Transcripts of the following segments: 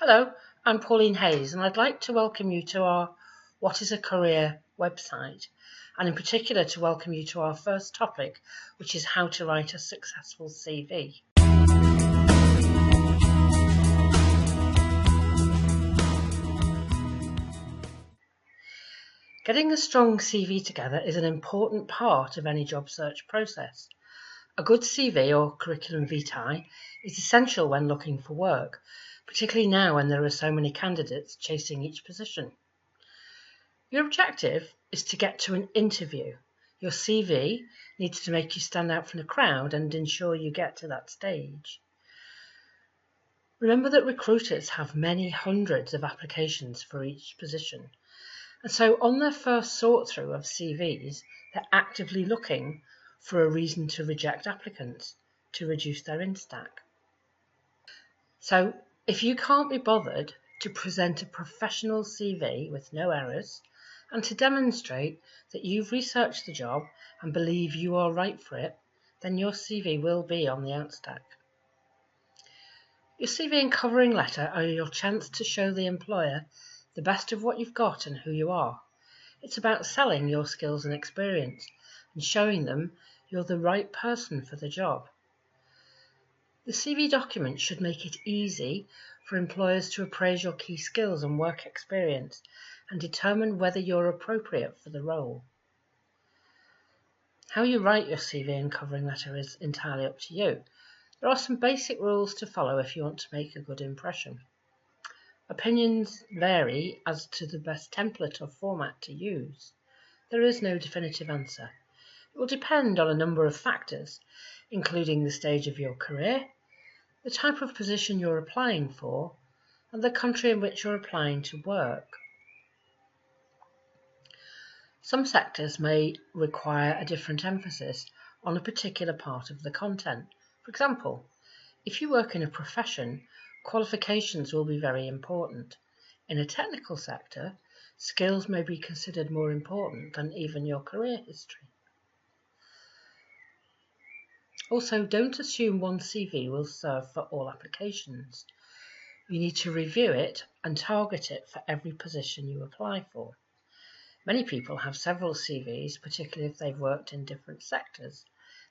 Hello, I'm Pauline Hayes, and I'd like to welcome you to our What is a Career website, and in particular to welcome you to our first topic, which is how to write a successful CV. Getting a strong CV together is an important part of any job search process. A good CV or curriculum vitae is essential when looking for work, particularly now when there are so many candidates chasing each position. Your objective is to get to an interview. Your CV needs to make you stand out from the crowd and ensure you get to that stage. Remember that recruiters have many hundreds of applications for each position. And so on their first sort through of CVs, they're actively looking for a reason to reject applicants to reduce their in-stack. So if you can't be bothered to present a professional CV with no errors and to demonstrate that you've researched the job and believe you are right for it, then your CV will be on the outstack. Your CV and covering letter are your chance to show the employer the best of what you've got and who you are. It's about selling your skills and experience and showing them you're the right person for the job. The CV document should make it easy for employers to appraise your key skills and work experience and determine whether you're appropriate for the role. How you write your CV and covering letter is entirely up to you. There are some basic rules to follow if you want to make a good impression. Opinions vary as to the best template or format to use. There is no definitive answer. It will depend on a number of factors, including the stage of your career, the type of position you're applying for, and the country in which you're applying to work. Some sectors may require a different emphasis on a particular part of the content. For example, if you work in a profession, qualifications will be very important. In a technical sector, skills may be considered more important than even your career history. Also, don't assume one CV will serve for all applications. You need to review it and target it for every position you apply for. Many people have several CVs, particularly if they've worked in different sectors.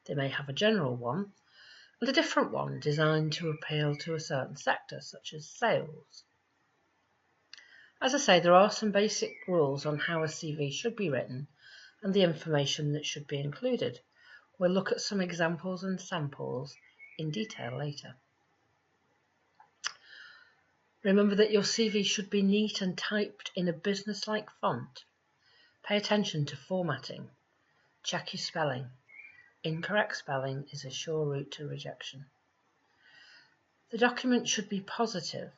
They may have a general one and a different one designed to appeal to a certain sector, such as sales. As I say, there are some basic rules on how a CV should be written and the information that should be included. We'll look at some examples and samples in detail later. Remember that your CV should be neat and typed in a business-like font. Pay attention to formatting. Check your spelling. Incorrect spelling is a sure route to rejection. The document should be positive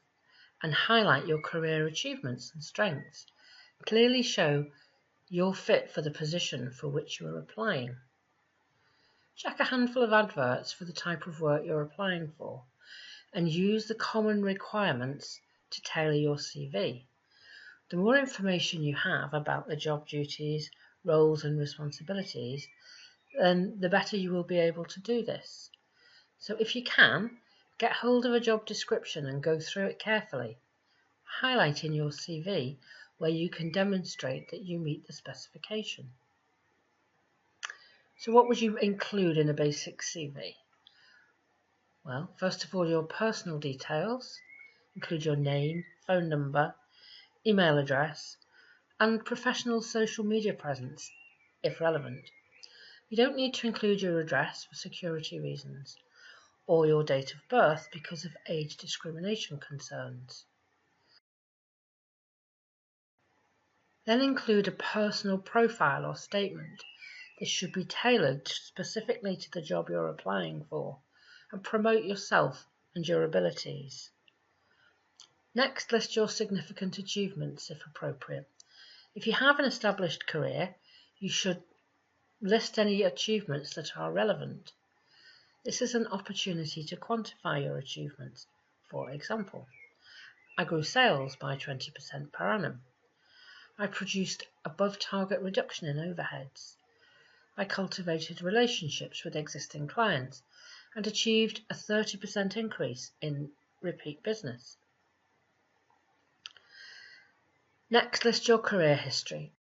and highlight your career achievements and strengths. Clearly show you're fit for the position for which you are applying. Check a handful of adverts for the type of work you're applying for and use the common requirements to tailor your CV. The more information you have about the job duties, roles and responsibilities, then the better you will be able to do this. So if you can, get hold of a job description and go through it carefully. Highlight in your CV where you can demonstrate that you meet the specification. So what would you include in a basic CV? Well, first of all, your personal details. Include your name, phone number, email address, and professional social media presence, if relevant. You don't need to include your address for security reasons, or your date of birth because of age discrimination concerns. Then include a personal profile or statement. This should be tailored specifically to the job you're applying for and promote yourself and your abilities. Next, list your significant achievements if appropriate. If you have an established career, you should list any achievements that are relevant. This is an opportunity to quantify your achievements. For example, I grew sales by 20% per annum. I produced above target reduction in overheads. I cultivated relationships with existing clients and achieved a 30% increase in repeat business. Next, list your career history.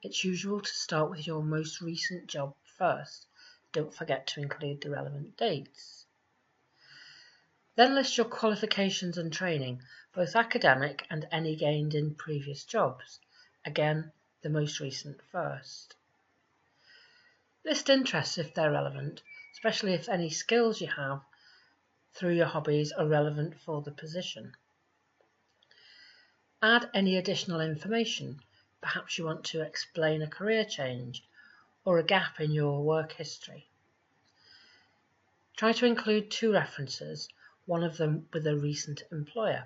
It's usual to start with your most recent job first. Don't forget to include the relevant dates. Then list your qualifications and training, both academic and any gained in previous jobs. Again, the most recent first. List interests if they're relevant, especially if any skills you have through your hobbies are relevant for the position. Add any additional information. Perhaps you want to explain a career change or a gap in your work history. Try to include 2 references, one of them with a recent employer.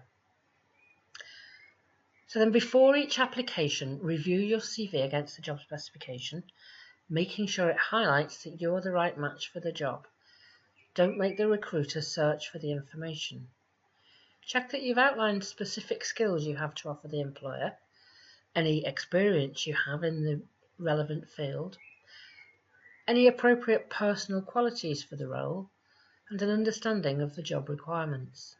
So then before each application, review your CV against the job specification, making sure it highlights that you're the right match for the job. Don't make the recruiter search for the information. Check that you've outlined specific skills you have to offer the employer, any experience you have in the relevant field, any appropriate personal qualities for the role, and an understanding of the job requirements.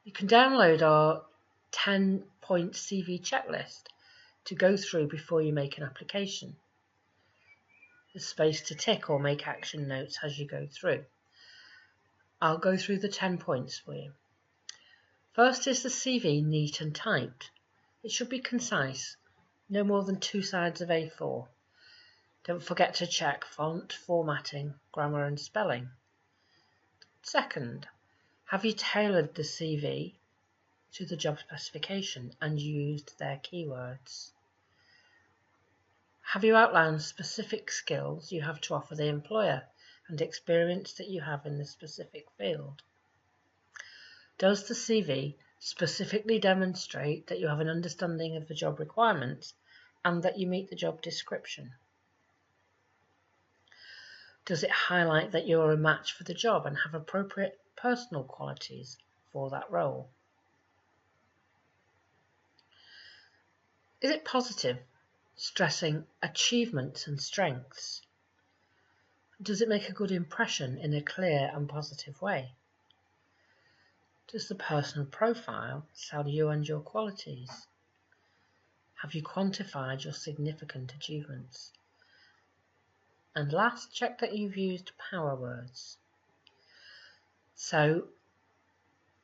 You can download our 10-point CV checklist to go through before you make an application. There's space to tick or make action notes as you go through. I'll go through the 10 points for you. First, is the CV neat and typed? It should be concise, no more than 2 sides of A4. Don't forget to check font, formatting, grammar and spelling. Second, have you tailored the CV to the job specification and used their keywords? Have you outlined specific skills you have to offer the employer and experience that you have in the specific field? Does the CV specifically demonstrate that you have an understanding of the job requirements and that you meet the job description? Does it highlight that you're a match for the job and have appropriate personal qualities for that role? Is it positive, stressing achievements and strengths? Does it make a good impression in a clear and positive way? Does the personal profile sell you and your qualities? Have you quantified your significant achievements? And last, check that you've used power words. So,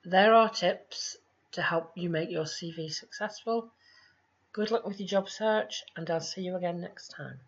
there are tips to help you make your CV successful. Good luck with your job search, and I'll see you again next time.